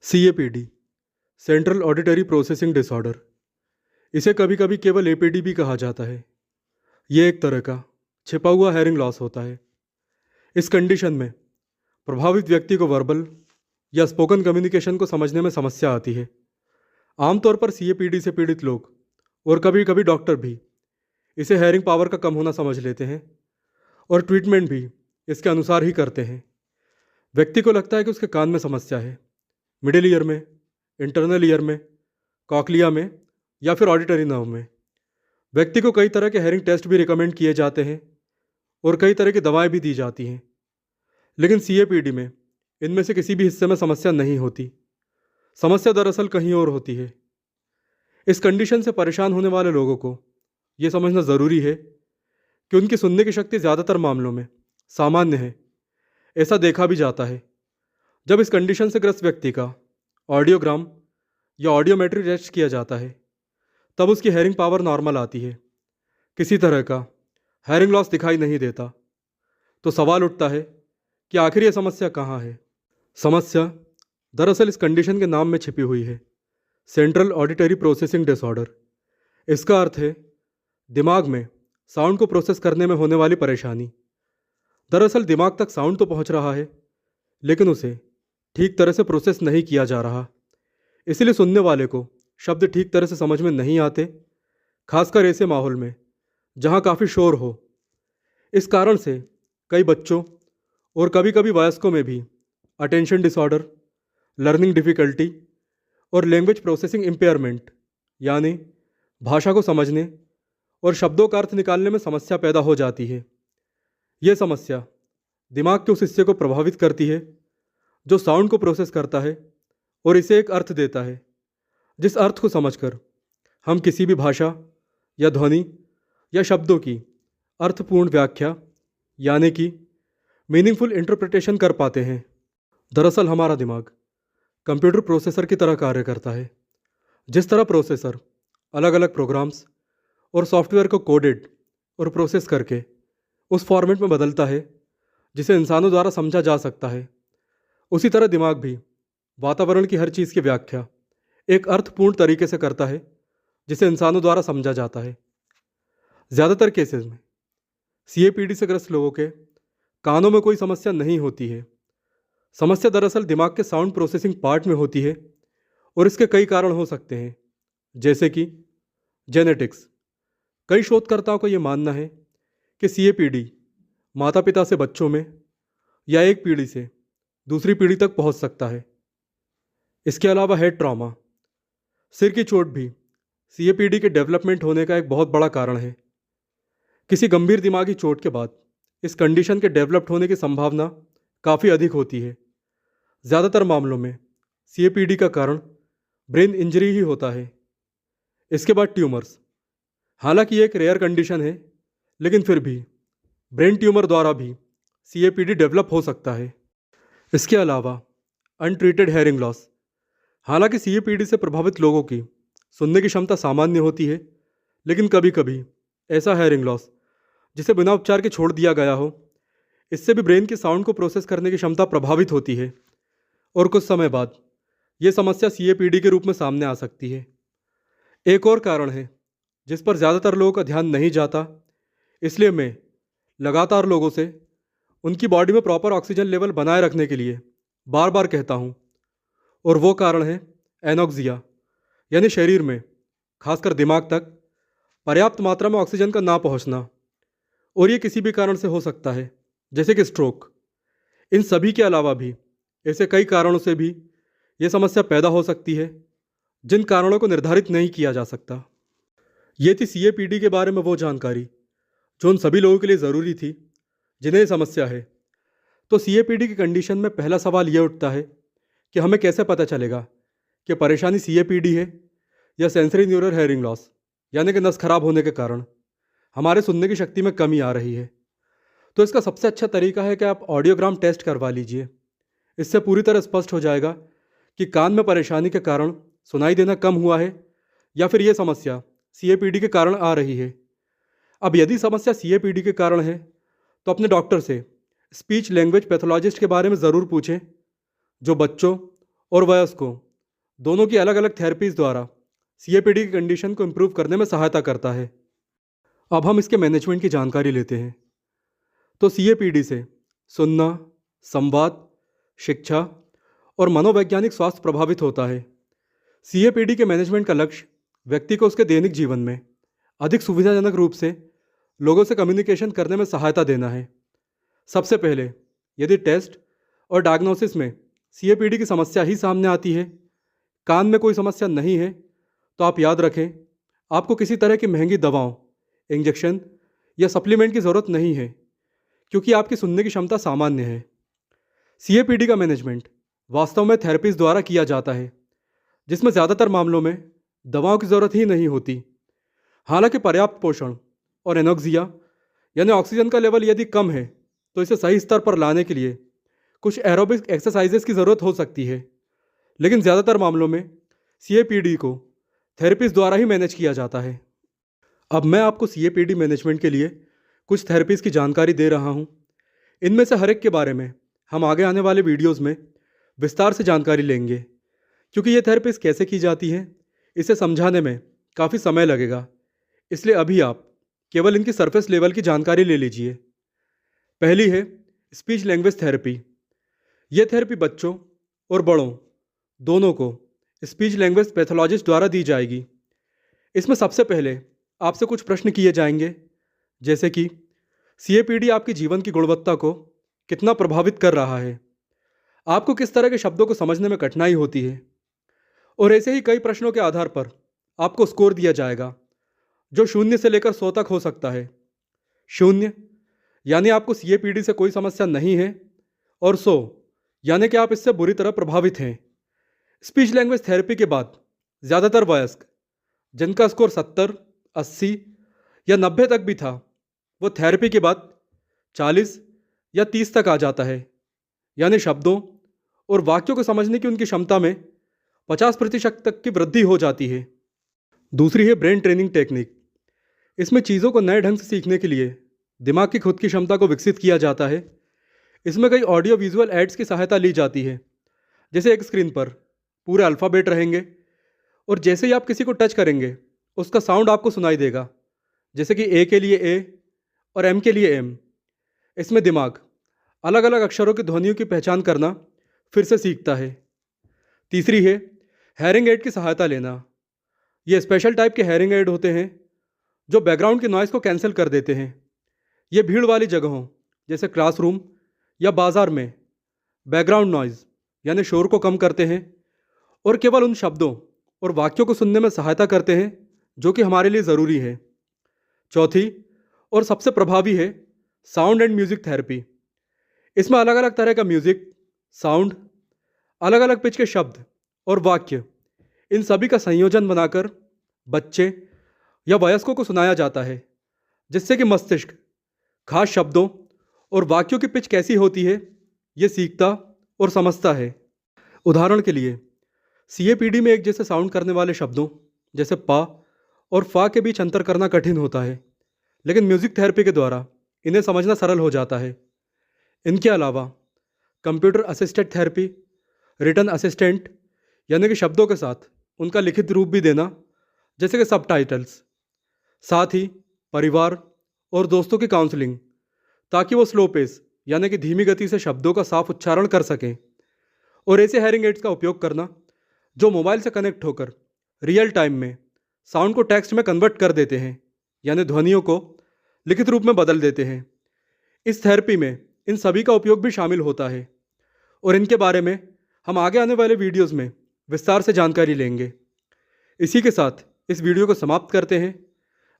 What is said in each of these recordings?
CAPD central auditory processing disorder, इसे कभी कभी केवल APD भी कहा जाता है। ये एक तरह का छिपा हुआ हेयरिंग लॉस होता है। इस कंडीशन में प्रभावित व्यक्ति को वर्बल या स्पोकन कम्युनिकेशन को समझने में समस्या आती है। आमतौर पर CAPD से पीड़ित लोग और कभी कभी डॉक्टर भी इसे हेयरिंग पावर का कम होना समझ लेते हैं और ट्रीटमेंट भी इसके अनुसार ही करते हैं। व्यक्ति को लगता है कि उसके कान में समस्या है, मिडिल ईयर में, इंटरनल ईयर में, कॉकलिया में या फिर ऑडिटरी नर्व में। व्यक्ति को कई तरह के हेयरिंग टेस्ट भी रिकमेंड किए जाते हैं और कई तरह की दवाएं भी दी जाती हैं, लेकिन CAPD में इनमें से किसी भी हिस्से में समस्या नहीं होती। समस्या दरअसल कहीं और होती है। इस कंडीशन से परेशान होने वाले लोगों को ये समझना ज़रूरी है कि उनकी सुनने की शक्ति ज़्यादातर मामलों में सामान्य है। ऐसा देखा भी जाता है। जब इस कंडीशन से ग्रस्त व्यक्ति का ऑडियोग्राम या ऑडियोमेट्री टेस्ट किया जाता है, तब उसकी हेयरिंग पावर नॉर्मल आती है। किसी तरह का हेयरिंग लॉस दिखाई नहीं देता। तो सवाल उठता है कि आखिर ये समस्या कहाँ है। समस्या दरअसल इस कंडीशन के नाम में छिपी हुई है, सेंट्रल ऑडिटरी प्रोसेसिंग डिसऑर्डर। इसका अर्थ है दिमाग में साउंड को प्रोसेस करने में होने वाली परेशानी। दरअसल दिमाग तक साउंड तो पहुंच रहा है, लेकिन उसे ठीक तरह से प्रोसेस नहीं किया जा रहा। इसलिए सुनने वाले को शब्द ठीक तरह से समझ में नहीं आते, खासकर ऐसे माहौल में जहां काफ़ी शोर हो। इस कारण से कई बच्चों और कभी कभी वयस्कों में भी अटेंशन डिसऑर्डर, लर्निंग डिफ़िकल्टी और लैंग्वेज प्रोसेसिंग इम्पेयरमेंट, यानी भाषा को समझने और शब्दों का अर्थ निकालने में समस्या पैदा हो जाती है। ये समस्या दिमाग के उस हिस्से को प्रभावित करती है जो साउंड को प्रोसेस करता है और इसे एक अर्थ देता है, जिस अर्थ को समझकर हम किसी भी भाषा या ध्वनि या शब्दों की अर्थपूर्ण व्याख्या, यानी कि मीनिंगफुल इंटरप्रिटेशन कर पाते हैं। दरअसल हमारा दिमाग कंप्यूटर प्रोसेसर की तरह कार्य करता है। जिस तरह प्रोसेसर अलग अलग प्रोग्राम्स और सॉफ्टवेयर को कोडेड और प्रोसेस करके उस फॉर्मेट में बदलता है जिसे इंसानों द्वारा समझा जा सकता है, उसी तरह दिमाग भी वातावरण की हर चीज़ की व्याख्या एक अर्थपूर्ण तरीके से करता है जिसे इंसानों द्वारा समझा जाता है। ज़्यादातर केसेस में CAPD से ग्रस्त लोगों के कानों में कोई समस्या नहीं होती है। समस्या दरअसल दिमाग के साउंड प्रोसेसिंग पार्ट में होती है और इसके कई कारण हो सकते हैं, जैसे कि जेनेटिक्स। कई शोधकर्ताओं का यह मानना है कि CAPD माता पिता से बच्चों में या एक पीढ़ी से दूसरी पीढ़ी तक पहुंच सकता है। इसके अलावा हेड ट्रॉमा, सिर की चोट भी CAPD के डेवलपमेंट होने का एक बहुत बड़ा कारण है। किसी गंभीर दिमागी चोट के बाद इस कंडीशन के डेवलप्ड होने की संभावना काफ़ी अधिक होती है। ज़्यादातर मामलों में CAPD का कारण ब्रेन इंजरी ही होता है। इसके बाद ट्यूमर्स, हालांकि ये एक रेयर कंडीशन है, लेकिन फिर भी ब्रेन ट्यूमर द्वारा भी CAPD डेवलप हो सकता है। इसके अलावा अनट्रीटेड हेयरिंग लॉस, हालांकि CAPD से प्रभावित लोगों की सुनने की क्षमता सामान्य होती है, लेकिन कभी कभी ऐसा हेयरिंग लॉस जिसे बिना उपचार के छोड़ दिया गया हो, इससे भी ब्रेन के साउंड को प्रोसेस करने की क्षमता प्रभावित होती है और कुछ समय बाद ये समस्या CAPD के रूप में सामने आ सकती है। एक और कारण है जिस पर ज़्यादातर लोगों का ध्यान नहीं जाता, इसलिए मैं लगातार लोगों से उनकी बॉडी में प्रॉपर ऑक्सीजन लेवल बनाए रखने के लिए बार बार कहता हूँ, और वो कारण है एनोक्सिया, यानी शरीर में खासकर दिमाग तक पर्याप्त मात्रा में ऑक्सीजन का ना पहुँचना। और ये किसी भी कारण से हो सकता है, जैसे कि स्ट्रोक। इन सभी के अलावा भी ऐसे कई कारणों से भी ये समस्या पैदा हो सकती है, जिन कारणों को निर्धारित नहीं किया जा सकता। ये थी CAPD के बारे में वो जानकारी जो उन सभी लोगों के लिए ज़रूरी थी जिन्हें ये समस्या है। तो CAPD की कंडीशन में पहला सवाल ये उठता है कि हमें कैसे पता चलेगा कि परेशानी CAPD है या सेंसरी न्यूरल हेयरिंग लॉस, यानी कि नस खराब होने के कारण हमारे सुनने की शक्ति में कमी आ रही है। तो इसका सबसे अच्छा तरीका है कि आप ऑडियोग्राम टेस्ट करवा लीजिए। इससे पूरी तरह स्पष्ट हो जाएगा कि कान में परेशानी के कारण सुनाई देना कम हुआ है या फिर ये समस्या CAPD के कारण आ रही है। अब यदि समस्या CAPD के कारण है तो अपने डॉक्टर से स्पीच लैंग्वेज पैथोलॉजिस्ट के बारे में ज़रूर पूछें, जो बच्चों और वयस्कों दोनों की अलग अलग थेरेपीज़ द्वारा सीएपीडी की कंडीशन को इम्प्रूव करने में सहायता करता है। अब हम इसके मैनेजमेंट की जानकारी लेते हैं। तो सीएपीडी से सुनना, संवाद, शिक्षा और मनोवैज्ञानिक स्वास्थ्य प्रभावित होता है। सीएपीडी के मैनेजमेंट का लक्ष्य व्यक्ति को उसके दैनिक जीवन में अधिक सुविधाजनक रूप से लोगों से कम्युनिकेशन करने में सहायता देना है। सबसे पहले, यदि टेस्ट और डायग्नोसिस में सीएपीडी की समस्या ही सामने आती है, कान में कोई समस्या नहीं है, तो आप याद रखें, आपको किसी तरह की महंगी दवाओं, इंजेक्शन या सप्लीमेंट की ज़रूरत नहीं है, क्योंकि आपकी सुनने की क्षमता सामान्य है। सीएपीडी का मैनेजमेंट वास्तव में थेरेपीज द्वारा किया जाता है, जिसमें ज़्यादातर मामलों में दवाओं की ज़रूरत ही नहीं होती। हालांकि पर्याप्त पोषण और एनोक्सिया यानी ऑक्सीजन का लेवल यदि कम है, तो इसे सही स्तर पर लाने के लिए कुछ एरोबिक एक्सरसाइजेस की ज़रूरत हो सकती है। लेकिन ज़्यादातर मामलों में सीएपीडी को थेरेपीज द्वारा ही मैनेज किया जाता है। अब मैं आपको सीएपीडी मैनेजमेंट के लिए कुछ थेरेपीज़ की जानकारी दे रहा हूँ। इनमें से हर एक के बारे में हम आगे आने वाले वीडियोज़ में विस्तार से जानकारी लेंगे, क्योंकि ये थेरेपीज़ कैसे की जाती है इसे समझाने में काफ़ी समय लगेगा। इसलिए अभी आप केवल इनकी सरफेस लेवल की जानकारी ले लीजिए। पहली है स्पीच लैंग्वेज थेरेपी। ये थेरेपी बच्चों और बड़ों दोनों को स्पीच लैंग्वेज पैथोलॉजिस्ट द्वारा दी जाएगी। इसमें सबसे पहले आपसे कुछ प्रश्न किए जाएंगे, जैसे कि सीएपीडी आपके जीवन की गुणवत्ता को कितना प्रभावित कर रहा है, आपको किस तरह के शब्दों को समझने में कठिनाई होती है, और ऐसे ही कई प्रश्नों के आधार पर आपको स्कोर दिया जाएगा, जो 0 से लेकर 100 तक हो सकता है। 0 यानी आपको सीएपीडी से कोई समस्या नहीं है, और 100 यानी कि आप इससे बुरी तरह प्रभावित हैं। स्पीच लैंग्वेज थेरेपी के बाद ज़्यादातर वयस्क जिनका स्कोर 70, 80 या 90 तक भी था, वो थेरेपी के बाद 40 या 30 तक आ जाता है, यानी शब्दों और वाक्यों को समझने की उनकी क्षमता में 50% तक की वृद्धि हो जाती है। दूसरी है ब्रेन ट्रेनिंग टेक्निक। इसमें चीज़ों को नए ढंग से सीखने के लिए दिमाग की खुद की क्षमता को विकसित किया जाता है। इसमें कई ऑडियो विजुअल एड्स की सहायता ली जाती है, जैसे एक स्क्रीन पर पूरे अल्फ़ाबेट रहेंगे, और जैसे ही आप किसी को टच करेंगे उसका साउंड आपको सुनाई देगा, जैसे कि ए के लिए ए और एम के लिए एम। इसमें दिमाग अलग अलग अक्षरों की ध्वनियों की पहचान करना फिर से सीखता है। तीसरी है हेयरिंग एड की सहायता लेना। ये स्पेशल टाइप के हेयरिंग एड होते हैं जो बैकग्राउंड की नॉइज़ को कैंसिल कर देते हैं। ये भीड़ वाली जगहों जैसे क्लासरूम या बाजार में बैकग्राउंड नॉइज़ यानी शोर को कम करते हैं, और केवल उन शब्दों और वाक्यों को सुनने में सहायता करते हैं जो कि हमारे लिए ज़रूरी है। चौथी और सबसे प्रभावी है साउंड एंड म्यूज़िक थेरेपी। इसमें अलग अलग तरह का म्यूज़िक, साउंड, अलग अलग पिच के शब्द और वाक्य, इन सभी का संयोजन बनाकर बच्चे या वयस्कों को सुनाया जाता है, जिससे कि मस्तिष्क खास शब्दों और वाक्यों की पिच कैसी होती है ये सीखता और समझता है। उदाहरण के लिए सीएपीडी में एक जैसे साउंड करने वाले शब्दों जैसे पा और फा के बीच अंतर करना कठिन होता है, लेकिन म्यूज़िक थेरेपी के द्वारा इन्हें समझना सरल हो जाता है। इनके अलावा computer assisted therapy, written assistant यानी कि शब्दों के साथ उनका लिखित रूप भी देना, जैसे कि सबटाइटल्स, साथ ही परिवार और दोस्तों की काउंसलिंग, ताकि वो स्लो पेस यानी कि धीमी गति से शब्दों का साफ उच्चारण कर सकें, और ऐसे हेयरिंग एड्स का उपयोग करना जो मोबाइल से कनेक्ट होकर रियल टाइम में साउंड को टेक्स्ट में कन्वर्ट कर देते हैं, यानी ध्वनियों को लिखित रूप में बदल देते हैं। इस थेरेपी में इन सभी का उपयोग भी शामिल होता है, और इनके बारे में हम आगे आने वाले वीडियोस में विस्तार से जानकारी लेंगे। इसी के साथ इस वीडियो को समाप्त करते हैं।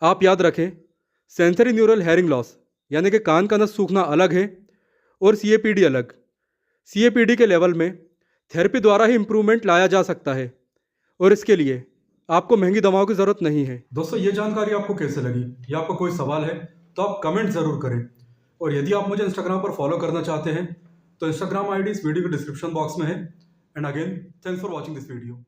आप याद रखें, सेंसरी न्यूरल हेयरिंग लॉस यानी कि कान का नस सूखना अलग है और सीएपीडी अलग। सीएपीडी के लेवल में थेरेपी द्वारा ही इम्प्रूवमेंट लाया जा सकता है, और इसके लिए आपको महंगी दवाओं की ज़रूरत नहीं है। दोस्तों, ये जानकारी आपको कैसे लगी या आपको कोई सवाल है तो आप कमेंट ज़रूर करें, और यदि आप मुझे इंस्टाग्राम पर फॉलो करना चाहते हैं तो इंस्टाग्राम आईडी इस वीडियो के डिस्क्रिप्शन बॉक्स में है। And again, thanks for watching this video.